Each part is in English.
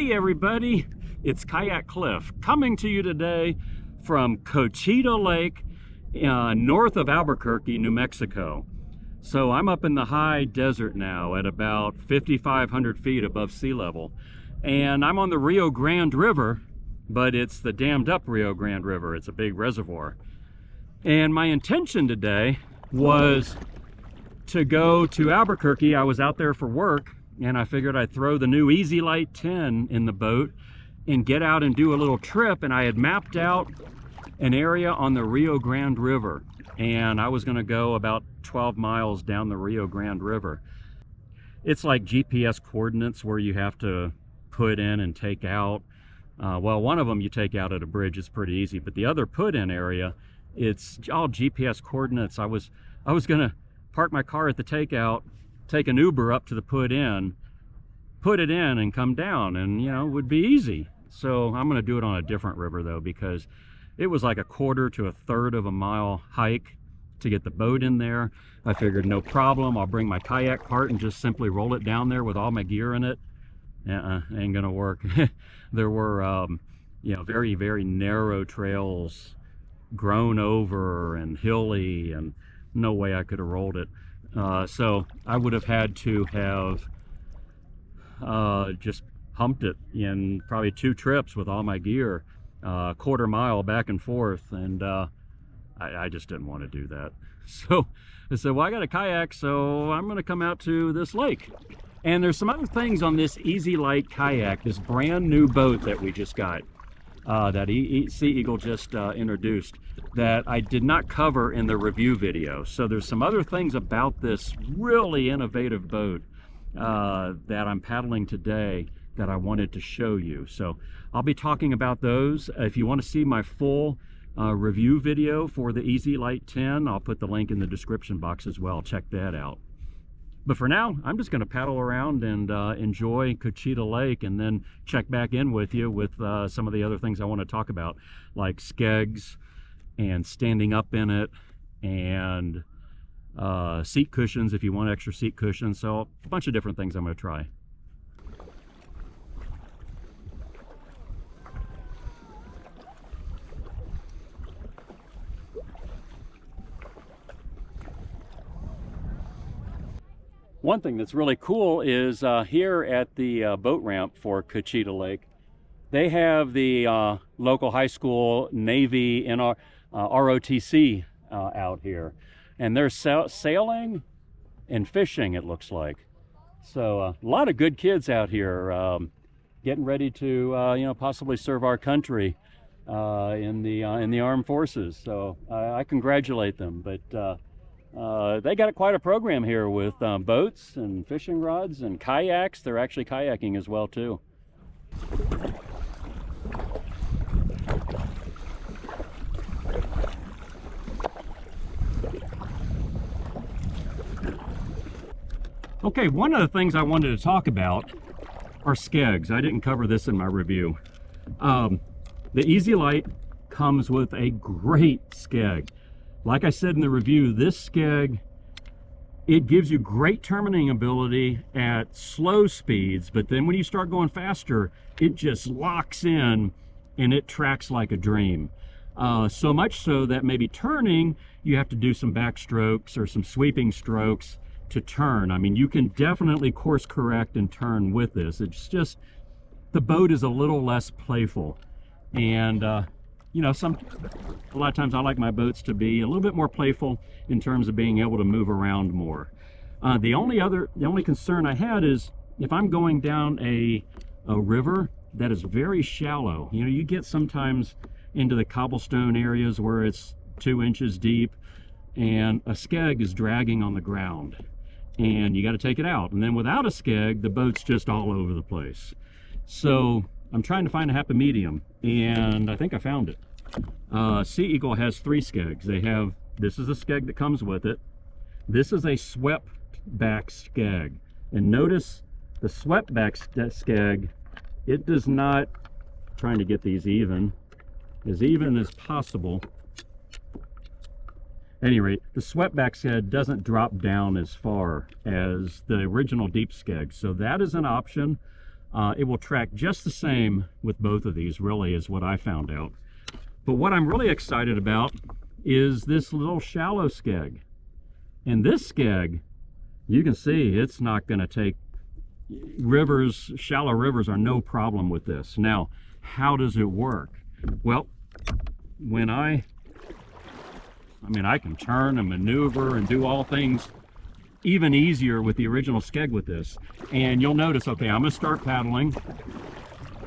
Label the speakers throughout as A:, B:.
A: Hey everybody, it's Kayak Cliff coming to you today from Cochiti Lake north of Albuquerque, New Mexico. So I'm up in the high desert now at about 5,500 feet above sea level, and I'm on the Rio Grande River, but it's the dammed up Rio Grande River. It's a big reservoir. And my intention today was to go to Albuquerque. I was out there for work, and I figured I'd throw the new EZLite 10 in the boat and get out and do a little trip. And I had mapped out an area on the Rio Grande River, and I was going to go about 12 miles down the Rio Grande River. It's like GPS coordinates where you have to put in and take out. Well, one of them you take out at a bridge, it's pretty easy, but the other put in area, it's all GPS coordinates. I was going to park my car at the takeout, take an Uber up to the put in, put it in and come down, and you know, it would be easy. So I'm going to do it on a different river though, because it was like a quarter to a third of a mile hike to get the boat in there. I figured no problem, I'll bring my kayak cart and just simply roll it down there with all my gear in it. Ain't gonna work. There were you know, very, very narrow trails, grown over and hilly, and no way I could have rolled it. So I would have had to have just humped it in probably 2 trips with all my gear, quarter mile back and forth, and I just didn't want to do that. So I said, well, I got a kayak, so I'm going to come out to this lake. And there's some other things on this EZLite kayak, this brand new boat that we just got, that Sea Eagle just introduced, that I did not cover in the review video. So there's some other things about this really innovative boat that I'm paddling today that I wanted to show you. So I'll be talking about those. If you want to see my full review video for the EZLite 10, I'll put the link in the description box as well. Check that out. But for now, I'm just going to paddle around and enjoy Cochiti Lake, and then check back in with you with some of the other things I want to talk about, like Skegs and standing up in it, and seat cushions if you want extra seat cushions. So a bunch of different things I'm going to try. One thing that's really cool is here at the boat ramp for Cochiti Lake, they have the local high school Navy JROTC out here, and they're sailing and fishing, it looks like. So a lot of good kids out here getting ready to you know, possibly serve our country in the armed forces. So I congratulate them. But they got quite a program here with boats and fishing rods and kayaks. They're actually kayaking as well too. Okay, one of the things I wanted to talk about are Skegs. I didn't cover this in my review. The EZLite comes with a great Skeg. Like I said in the review, this Skeg, it gives you great terminating ability at slow speeds, but then when you start going faster, it just locks in and it tracks like a dream. So much so that maybe turning, you have to do some backstrokes or some sweeping strokes to turn. I mean, you can definitely course correct and turn with this. It's just, the boat is a little less playful. And you know, a lot of times I like my boats to be a little bit more playful in terms of being able to move around more. The only concern I had is if I'm going down a river that is very shallow. You know, you get sometimes into the cobblestone areas where it's 2 inches deep, and a Skeg is dragging on the ground, and you got to take it out. And then without a Skeg, the boat's just all over the place. So I'm trying to find a happy medium, and I think I found it. Sea Eagle has 3 Skegs. They have, this is a Skeg that comes with it. This is a swept back Skeg. And notice the swept back Skeg, it does not, trying to get these even as possible. At any rate, the swept back Skeg doesn't drop down as far as the original deep Skeg. So that is an option. It will track just the same with both of these, really, is what I found out. But what I'm really excited about is this little shallow Skeg. And this Skeg, you can see it's not going to take rivers. Shallow rivers are no problem with this. Now, how does it work? Well, when I can turn and maneuver and do all things even easier with the original Skeg with this. And you'll notice, okay, I'm going to start paddling,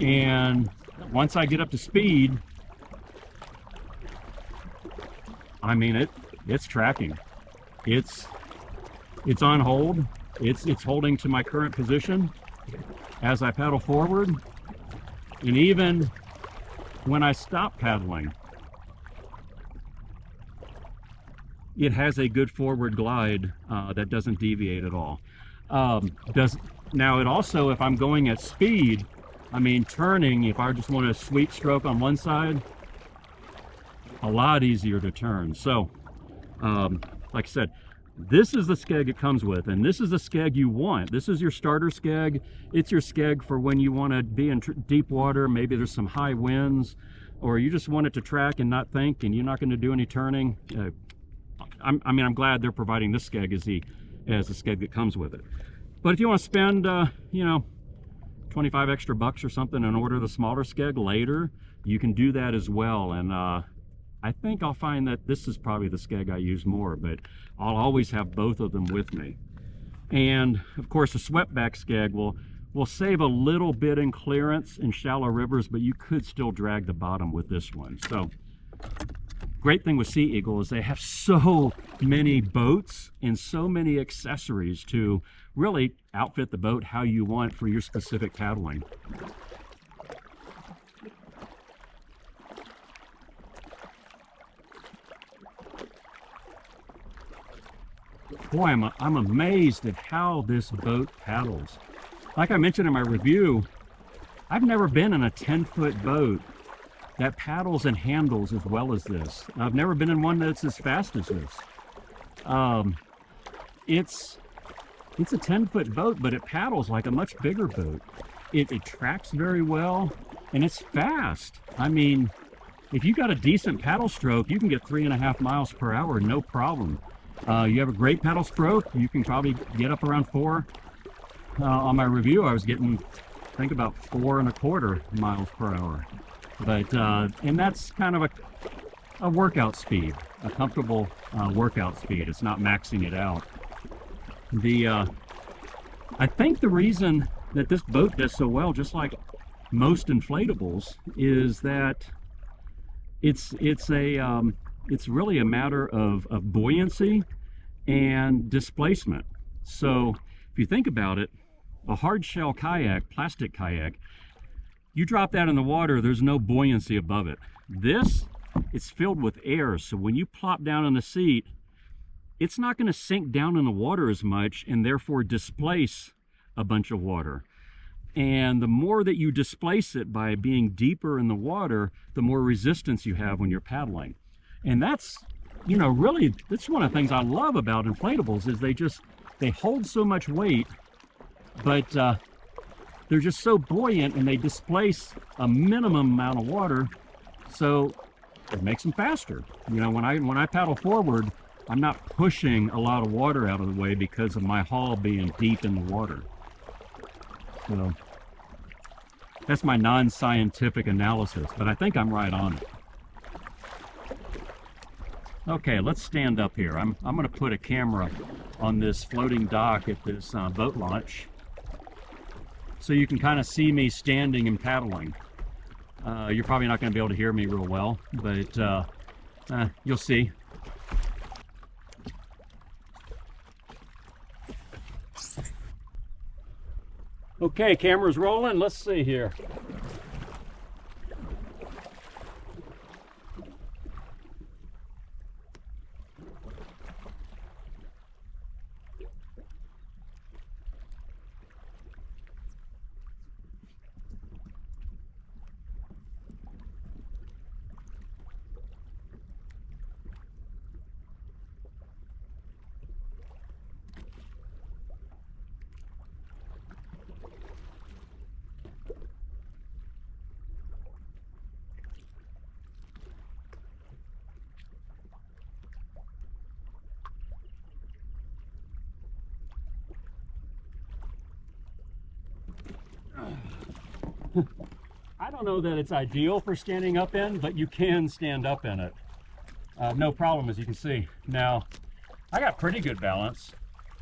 A: and once I get up to speed, I mean, it's tracking. It's on hold. It's holding to my current position as I paddle forward. And even when I stop paddling, it has a good forward glide that doesn't deviate at all. Now it also, if I'm going at speed, I mean turning, if I just want a sweep stroke on one side, a lot easier to turn. So, like I said, this is the Skeg it comes with, and this is the Skeg you want. This is your starter Skeg. It's your Skeg for when you want to be in deep water, maybe there's some high winds, or you just want it to track and not think, and you're not going to do any turning. I'm glad they're providing this Skeg as the Skeg that comes with it. But if you want to spend, you know, 25 extra bucks or something and order the smaller Skeg later, you can do that as well. And I think I'll find that this is probably the Skeg I use more, but I'll always have both of them with me. And of course, the swept-back Skeg will save a little bit in clearance in shallow rivers, but you could still drag the bottom with this one. So, great thing with Sea Eagle is they have so many boats and so many accessories to really outfit the boat how you want for your specific paddling. Boy, I'm amazed at how this boat paddles. Like I mentioned in my review, I've never been in a 10-foot boat that paddles and handles as well as this. I've never been in one that's as fast as this. It's a 10-foot boat, but it paddles like a much bigger boat. It tracks very well, and it's fast. I mean, if you got a decent paddle stroke, you can get 3.5 miles per hour, no problem. You have a great paddle stroke, you can probably get up around 4. On my review, I was getting, I think, about 4.25 miles per hour. But, and that's kind of a workout speed, a comfortable workout speed. It's not maxing it out. I think the reason that this boat does so well, just like most inflatables, is that it's really a matter of buoyancy and displacement. So if you think about it, a hard shell kayak, plastic kayak, you drop that in the water, there's no buoyancy above it. This, it's filled with air, so when you plop down in the seat, it's not going to sink down in the water as much and therefore displace a bunch of water. And the more that you displace it by being deeper in the water, the more resistance you have when you're paddling. And that's, you know, really, that's one of the things I love about inflatables is they hold so much weight, but they're just so buoyant and they displace a minimum amount of water, so it makes them faster. You know, when I paddle forward, I'm not pushing a lot of water out of the way because of my hull being deep in the water. So that's my non-scientific analysis, but I think I'm right on it. Okay, let's stand up here. I'm going to put a camera on this floating dock at this boat launch, so you can kind of see me standing and paddling. You're probably not going to be able to hear me real well, but you'll see. Okay, camera's rolling. Let's see here. I don't know that it's ideal for standing up in, but you can stand up in it. No problem, as you can see. Now, I got pretty good balance.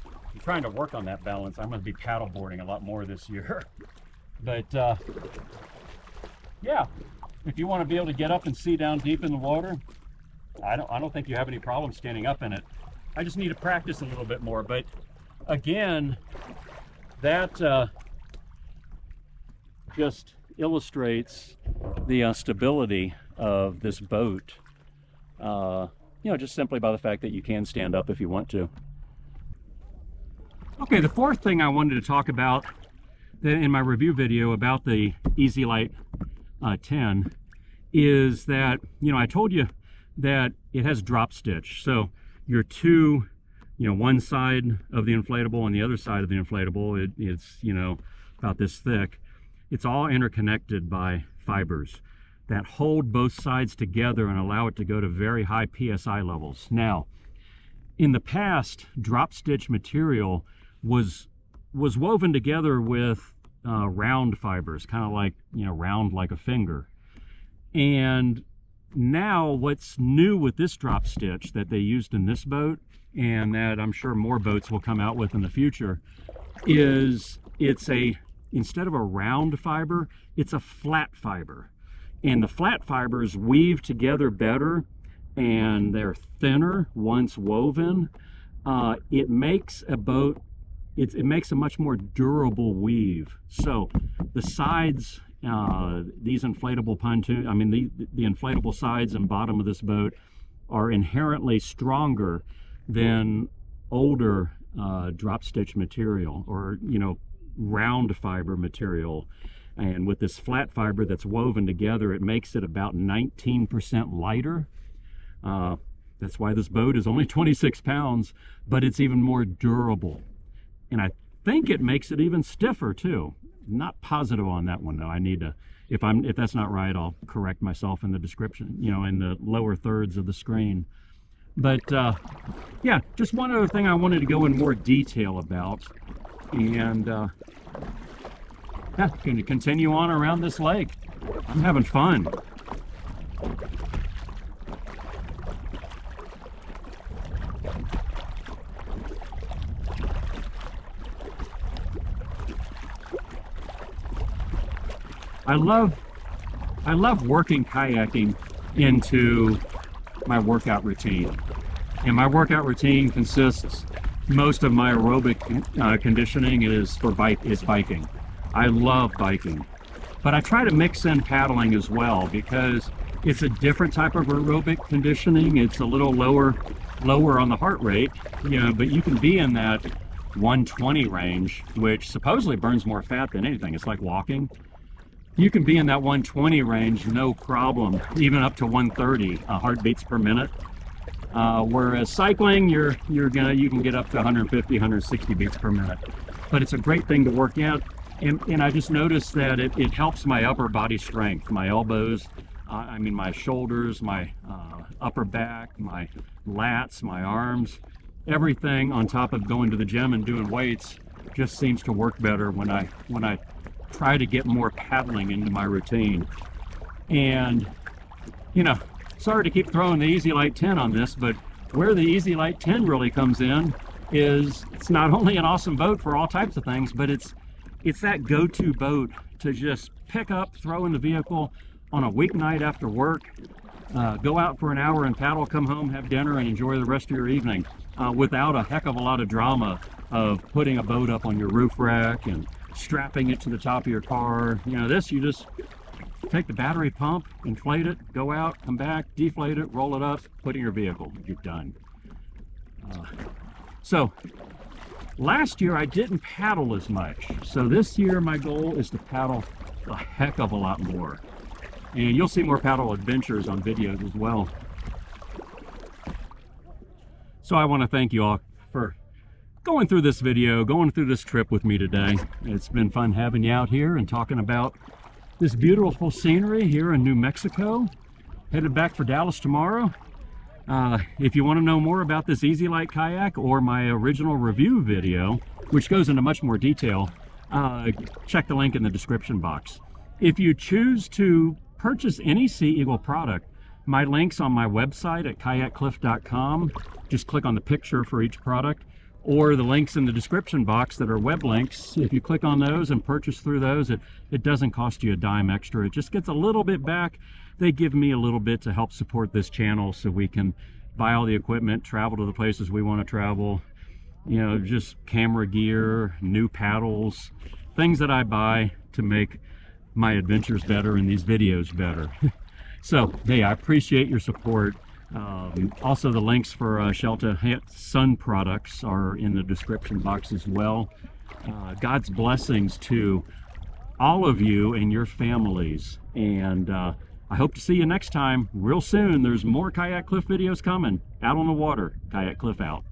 A: I'm trying to work on that balance. I'm going to be paddleboarding a lot more this year. But yeah, if you want to be able to get up and see down deep in the water, I don't think you have any problem standing up in it. I just need to practice a little bit more. But again, that just illustrates the stability of this boat. You know, just simply by the fact that you can stand up if you want to. Okay, the fourth thing I wanted to talk about in my review video about the EZLite 10 is that, you know, I told you that it has drop stitch. So your two, you know, one side of the inflatable and the other side of the inflatable, it's, you know, about this thick. It's all interconnected by fibers that hold both sides together and allow it to go to very high PSI levels. Now, in the past, drop stitch material was woven together with round fibers, kind of like, you know, round like a finger. And now what's new with this drop stitch that they used in this boat, and that I'm sure more boats will come out with in the future, is instead of a round fiber, it's a flat fiber. And the flat fibers weave together better, and they're thinner once woven. It makes a boat, it makes a much more durable weave. So the sides, these inflatable pontoon, I mean the inflatable sides and bottom of this boat are inherently stronger than older drop stitch material, or, you know, round fiber material. And with this flat fiber that's woven together, it makes it about 19% lighter. That's why this boat is only 26 pounds, but it's even more durable. And I think it makes it even stiffer too. Not positive on that one though. I need to, if that's not right, I'll correct myself in the description, you know, in the lower thirds of the screen. But yeah, just one other thing I wanted to go in more detail about. And yeah, going to continue on around this lake. I'm having fun. I love working kayaking into my workout routine. And my workout routine consists, most of my aerobic conditioning is biking. I love biking, but I try to mix in paddling as well because it's a different type of aerobic conditioning. It's a little lower on the heart rate, you know, but you can be in that 120 range, which supposedly burns more fat than anything. It's like walking. You can be in that 120 range, no problem, even up to 130 heartbeats per minute. Whereas cycling, you can get up to 150, 160 beats per minute. But it's a great thing to work out. And I just noticed that it helps my upper body strength, my elbows, I mean my shoulders, my upper back, my lats, my arms, everything on top of going to the gym and doing weights just seems to work better when I try to get more paddling into my routine. And, you know, sorry to keep throwing the EZLite 10 on this, but where the EZLite 10 really comes in is it's not only an awesome boat for all types of things, but it's that go-to boat to just pick up, throw in the vehicle on a weeknight after work, go out for an hour and paddle, come home, have dinner, and enjoy the rest of your evening without a heck of a lot of drama of putting a boat up on your roof rack and strapping it to the top of your car. You know, this, you just take the battery pump, inflate it, go out, come back, deflate it, roll it up, put it in your vehicle, you're done. So last year I didn't paddle as much, so this year my goal is to paddle a heck of a lot more, and you'll see more paddle adventures on videos as well. So I want to thank you all for going through this video, going through this trip with me today. It's been fun having you out here and talking about this beautiful scenery here in New Mexico. Headed back for Dallas tomorrow. If you want to know more about this EZLite kayak or my original review video, which goes into much more detail, check the link in the description box. If you choose to purchase any Sea Eagle product, my link's on my website at kayakkliff.com. Just click on the picture for each product, or the links in the description box that are web links. If you click on those and purchase through those, it doesn't cost you a dime extra. It just gets a little bit back. They give me a little bit to help support this channel so we can buy all the equipment, travel to the places we want to travel, you know, just camera gear, new paddles, things that I buy to make my adventures better and these videos better. So, hey, I appreciate your support. Also, the links for Shelta sun products are in the description box as well. God's blessings to all of you and your families. And I hope to see you next time real soon. There's more Kayak Cliff videos coming. Out on the water. Kayak Cliff out.